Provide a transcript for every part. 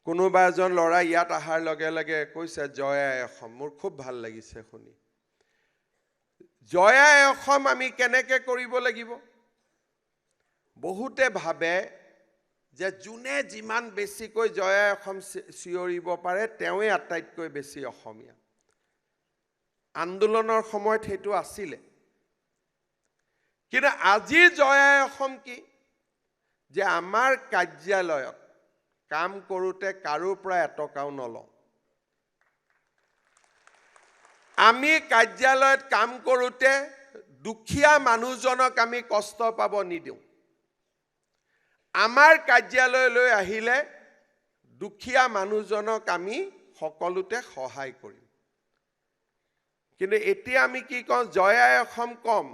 কোনোবা এজন ল'ৰা ইয়াত অহাৰ লগে লগে কৈছে জয় আই অসম। মোৰ খুব ভাল লাগিছে শুনি। জয় আই অসম আমি কেনেকৈ কৰিব লাগিব? বহুতে ভাবে যে যোনে যিমান বেছিকৈ জয় আই অসম চিঞৰিব পাৰে তেওঁৱে আটাইতকৈ বেছি অসমীয়া। আন্দোলনৰ সময়ত সেইটো আছিলে, কিন্তু আজি জয় আই অসম কি? যে আমাৰ কাৰ্যালয়ত কাম কৰোঁতে কাৰোৰ পৰা এটকাও নলওঁ। আমি কাৰ্যালয়ত কাম কৰোঁতে দুখীয়া মানুহজনক আমি কষ্ট পাব নিদিওঁ। আমাৰ কাৰ্যালয়লৈ আহিলে দুখীয়া মানুহজনক আমি সকলোতে সহায় কৰিম। কিন্তু এতিয়া আমি কি কওঁ? জয় আই অসম কম,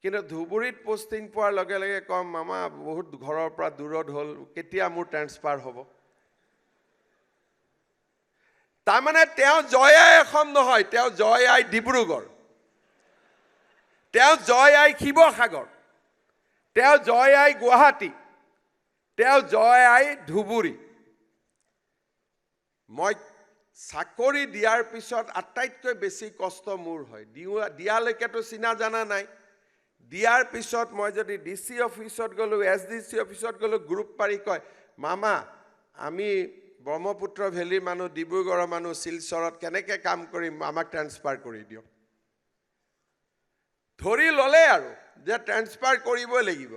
কিন্তু ধুবুৰীত পোষ্টিং পোৱাৰ লগে লগে কম মামা বহুত ঘৰৰ পৰা দূৰত হ'ল, কেতিয়া মোৰ ট্ৰেন্সফাৰ হ'ব? তাৰমানে তেওঁ জয় আই অসম নহয়, তেওঁ জয় আই ডিব্ৰুগড়, তেওঁ জয় আই শিৱসাগৰ, তেওঁ জয় আই গুৱাহাটী, তেওঁ জয় আই ধুবুৰী। মই চাকৰি দিয়াৰ পিছত আটাইতকৈ বেছি কষ্ট মোৰ হয়। দিয়ালৈকেতো চিনা জানা নাই। দিয়াৰ পিছত মই যদি DC অফিচত গ'লোঁ, SDC অফিচত গ'লোঁ, গ্ৰুপ পাৰি কয় মামা আমি ব্ৰহ্মপুত্ৰ ভেলীৰ মানুহ, ডিব্ৰুগড়ৰ মানুহ, শিলচৰত কেনেকৈ কাম কৰিম, আমাক ট্ৰেন্সফাৰ কৰি দিয়ক। ধৰি ল'লে আৰু যে ট্ৰেন্সফাৰ কৰিবই লাগিব।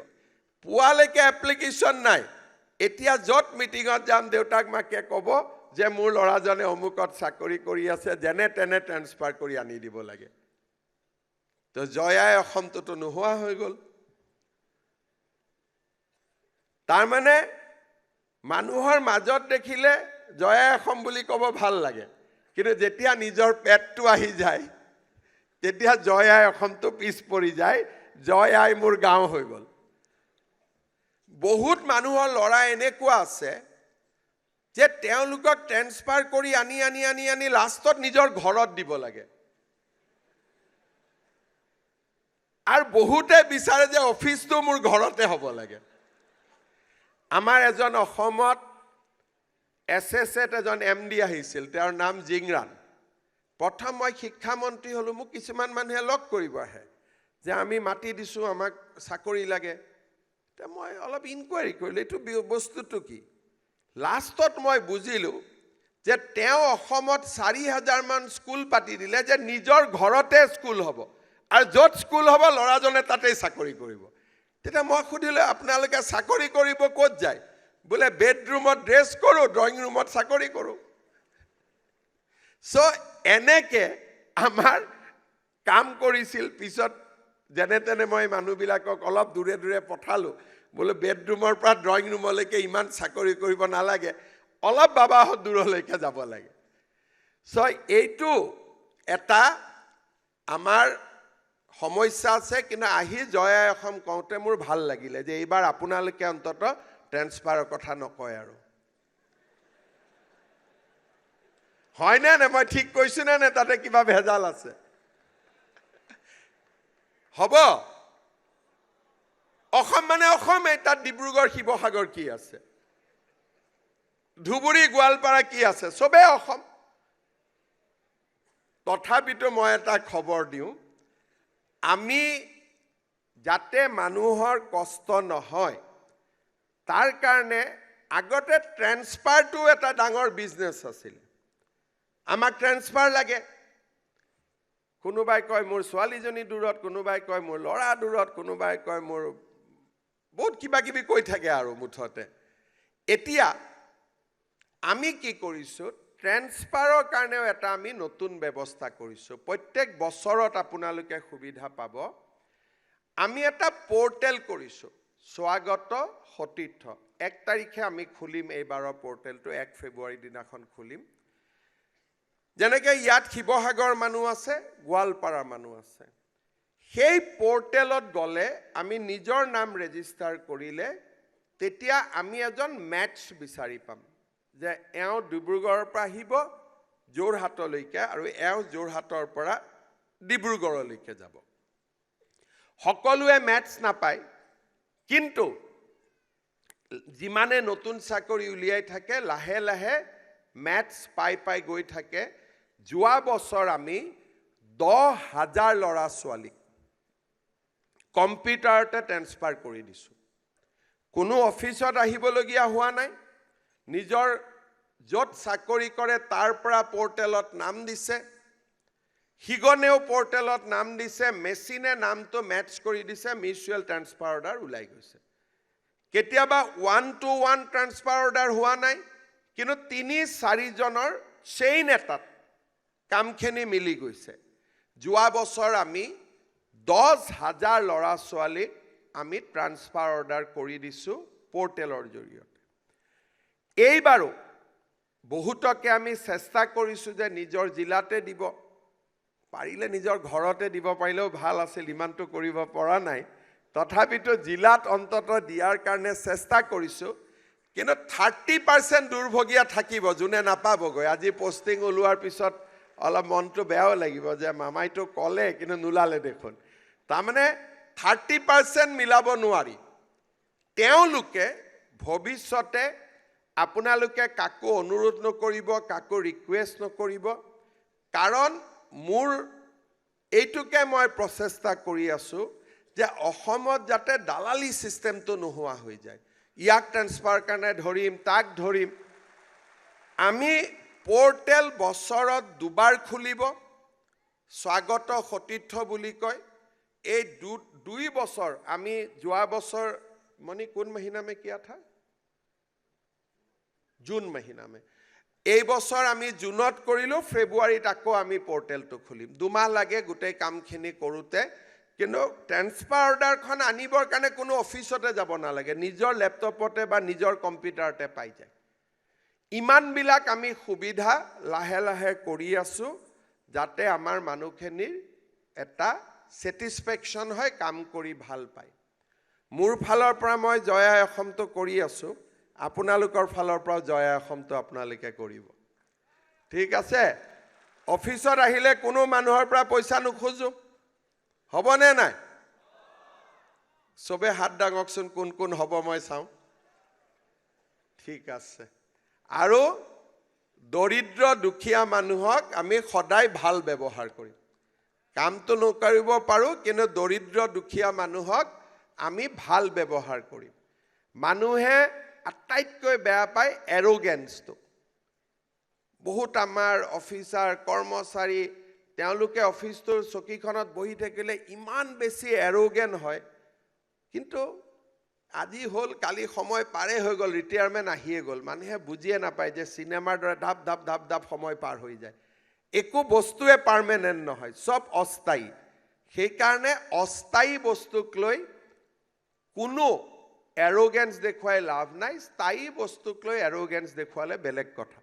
পোৱালৈকে এপ্লিকেশ্যন নাই। এতিয়া য'ত মিটিঙত যাম দেউতাক মাকে ক'ব যে মোৰ ল'ৰাজনে অমুকত চাকৰি কৰি আছে, যেনে তেনে ট্ৰেন্সফাৰ কৰি আনি দিব লাগে। তো জয় আই অসমটোতো নোহোৱা হৈ গ'ল। তাৰমানে মানুহৰ মাজত দেখিলে জয় আই অসম বুলি ক'ব ভাল লাগে, কিন্তু যেতিয়া নিজৰ পেটটো আহি যায় তেতিয়া জয় আই অসমটো পিছ পৰি যায়। জয় আই মোৰ গাঁও হৈ গ'ল। বহুত মানুহৰ ল'ৰা এনেকুৱা আছে যে তেওঁলোকক ট্ৰেন্সফাৰ কৰি আনি আনি আনি আনি লাষ্টত নিজৰ ঘৰত দিব লাগে। আৰু বহুতে বিচাৰে যে অফিচটো মোৰ ঘৰতে হ'ব লাগে। আমাৰ এজন অসমত SSত এজন MD আহিছিল, তেওঁৰ নাম জিংৰান। প্ৰথম মই শিক্ষামন্ত্ৰী হ'লোঁ, মোক কিছুমান মানুহে লগ কৰিব আহে যে আমি মাতি দিছোঁ, আমাক চাকৰি লাগে। এতিয়া মই অলপ ইনকুৱাৰী কৰিলোঁ এইটো বস্তুটো কি। লাষ্টত মই বুজিলোঁ যে তেওঁ অসমত 4000 মান স্কুল পাতি দিলে যে নিজৰ ঘৰতে স্কুল হ'ব, আৰু য'ত স্কুল হ'ব ল'ৰাজনে তাতেই চাকৰি কৰিব। তেতিয়া মই সুধিলোঁ আপোনালোকে চাকৰি কৰিব ক'ত যায়? বোলে বেডৰুমত ড্ৰেছ কৰোঁ, ড্ৰয়িং ৰুমত চাকৰি কৰোঁ। চ' এনেকৈ আমাৰ কাম কৰিছিল। পিছত যেনে তেনে মই মানুহবিলাকক অলপ দূৰে দূৰে পঠালোঁ, বোলো বেডৰুমৰ পৰা ড্ৰয়িং ৰুমলৈকে ইমান চাকৰি কৰিব নালাগে, অলপ বাবাহঁত দূৰলৈকে যাব লাগে। চ' এইটো এটা আমাৰ সমস্যা আছে। কিন্তু আহি জয় আই অসম কওঁতে মোৰ ভাল লাগিলে যে এইবাৰ আপোনালোকে অন্তত ট্ৰেন্সফাৰৰ কথা নকয় আৰু। হয়নে নে? মই ঠিক কৈছোঁ নে তাতে কিবা ভেজাল আছে? হ'ব। অসম মানে অসমেই, তাত ডিব্ৰুগড় শিৱসাগৰ কি আছে? ধুবুৰী গোৱালপাৰা কি আছে? চবেই অসম। তথাপিতো মই এটা খবৰ দিওঁ, আমি যাতে মানুহৰ কষ্ট নহয় তাৰ কাৰণে আগতে ট্ৰেন্সফাৰটো এটা ডাঙৰ বিজনেছ আছিল। আমাক ট্ৰেন্সফাৰ লাগে। কোনোবাই কয় মোৰ ছোৱালীজনী দূৰত, কোনোবাই কয় মোৰ ল'ৰা দূৰত, কোনোবাই কয় মোৰ বহুত কিবা কিবি কৈ থাকে আৰু মুঠতে। এতিয়া আমি কি কৰিছোঁ, ট্ৰেন্সফাৰৰ কাৰণেও এটা আমি নতুন ব্যৱস্থা কৰিছোঁ। প্ৰত্যেক বছৰত আপোনালোকে সুবিধা পাব। আমি এটা পৰ্টেল কৰিছোঁ, স্বাগত সতীৰ্থ। 1 তাৰিখে আমি খুলিম এইবাৰৰ পৰ্টেলটো, 1 ফেব্ৰুৱাৰী দিনাখন খুলিম। যেনেকৈ ইয়াত শিৱসাগৰ মানুহ আছে, গোৱালপাৰাৰ মানুহ আছে। সেই পৰ্টেলত গ'লে আমি নিজৰ নাম ৰেজিষ্টাৰ কৰিলে তেতিয়া আমি এজন মেটচ বিচাৰি পাম যে এওঁ ডিব্ৰুগড়ৰ পৰা আহিব যোৰহাটলৈকে, আৰু এওঁ যোৰহাটৰ পৰা ডিব্ৰুগড়লৈকে যাব। সকলোৱে মেটচ নাপায়, কিন্তু যিমানে নতুন চাকৰি উলিয়াই থাকে লাহে লাহে মেথছ পাই গৈ থাকে। যোৱা বছৰ আমি 10,000 ল'ৰা ছোৱালীক কম্পিউটাৰতে ট্ৰেন্সফাৰ কৰি দিছোঁ। কোনো অফিচত আহিবলগীয়া হোৱা নাই, নিজৰ য'ত চাকৰি কৰে তাৰ পৰা পৰ্টেলত নাম দিছে, সিগনেও পৰ্টেলত নাম দিছে, মেচিনে নামটো মেটচ কৰি দিছে, মিউচুৱেল ট্ৰেন্সফাৰ অৰ্ডাৰ ওলাই গৈছে। কেতিয়াবা 1-to-1 ট্ৰেন্সফাৰ অৰ্ডাৰ হোৱা নাই, কিন্তু 3-4 জনৰ চেইন এটাত কামখিনি মিলি গৈছে। যোৱা বছৰ আমি 10,000 ল'ৰা ছোৱালীক আমি ট্ৰান্সফাৰ অৰ্ডাৰ কৰি দিছোঁ পৰ্টেলৰ জৰিয়তে। এইবাৰো বহুতকে আমি চেষ্টা কৰিছোঁ যে নিজৰ জিলাতে দিব, পাৰিলে নিজৰ ঘৰতে দিব পাৰিলেও ভাল আছিল, ইমানটো কৰিব পৰা নাই। তথাপিতো জিলাত অন্তত দিয়াৰ কাৰণে চেষ্টা কৰিছোঁ। কিন্তু 30% দুৰ্ভগীয়া থাকিব যোনে নাপাবগৈ। আজি পষ্টিং ওলোৱাৰ পিছত অলপ মনটো বেয়াও লাগিব যে মামাইটো ক'লে কিন্তু নোলালে দেখোন। তাৰমানে 30% মিলাব নোৱাৰি। তেওঁলোকে ভৱিষ্যতে আপোনালোকে কাকো অনুৰোধ নকৰিব, কাকো ৰিকুৱেষ্ট নকৰিব, কাৰণ মোৰ এইটোকে মই প্ৰচেষ্টা কৰি আছোঁ যে অসমত যাতে দালালি ছিষ্টেমটো নোহোৱা হৈ যায়। ইয়াক ট্ৰেন্সফাৰ কাৰণে ধৰিম, তাক ধৰিম। আমি পৰ্টেল বছৰত 2বাৰ খুলিব, স্বাগত সতীৰ্থ বুলি কয়। এই 2 বছৰ আমি যোৱা বছৰ মনি কোন মহিনা মে কিয়া থা? জুন মহিনা মে। এই বছৰ আমি জুনত কৰিলোঁ, ফেব্ৰুৱাৰীত আকৌ আমি পৰ্টেলটো খুলিম। 2 মাহ লাগে গোটেই কামখিনি কৰোঁতে। কিন্তু ট্ৰেন্সফাৰ অৰ্ডাৰখন আনিবৰ কাৰণে কোনো অফিচতে যাব নালাগে, নিজৰ লেপটপতে বা নিজৰ কম্পিউটাৰতে পাই যায়। ইমানবিলাক আমি সুবিধা লাহে লাহে কৰি আছোঁ যাতে আমাৰ মানুহখিনিৰ এটা ছেটিছফেকশ্যন হয়, কাম কৰি ভাল পায়। মোৰ ফালৰ পৰা মই জয়া অসমটো কৰি আছোঁ, আপোনালোকৰ ফালৰ পৰাও জয়া অসমটো আপোনালোকে কৰিব। ঠিক আছে? অফিচত আহিলে কোনো মানুহৰ পৰা পইচা নোখোজো, হ'বনে নাই? চবে হাত দাঙকচোন, কোন কোন হ'ব মই চাওঁ। ঠিক আছে। আৰু দৰিদ্ৰ দুখীয়া মানুহক আমি সদায় ভাল ব্যৱহাৰ কৰিম। কামটো নকৰিব পাৰোঁ, কিন্তু দৰিদ্ৰ দুখীয়া মানুহক আমি ভাল ব্যৱহাৰ কৰিম। মানুহে আটাইতকৈ বেয়া পায় এৰোগেন্সটো। বহুত আমাৰ অফিচাৰ কৰ্মচাৰী তেওঁলোকে অফিচটোৰ চকীখনত বহি থাকিলে ইমান বেছি এৰোগেন্ট হয়, কিন্তু আজি হ'ল কালি সময় পাৰে হৈ গ'ল, ৰিটায়াৰমেণ্ট আহিয়ে গ'ল। মানুহে বুজিয়ে নাপায় যে চিনেমাৰ দৰে ধাপ ধাপ ধাপ ধাপ সময় পাৰ হৈ যায়। একো বস্তুৱে পাৰ্মানেণ্ট নহয়, চব অস্থায়ী। সেইকাৰণে অস্থায়ী বস্তুক লৈ কোনো এৰোগেন্স দেখুৱাই লাভ নাই, স্থায়ী বস্তুক লৈ এৰোগেন্স দেখুৱালে বেলেগ কথা।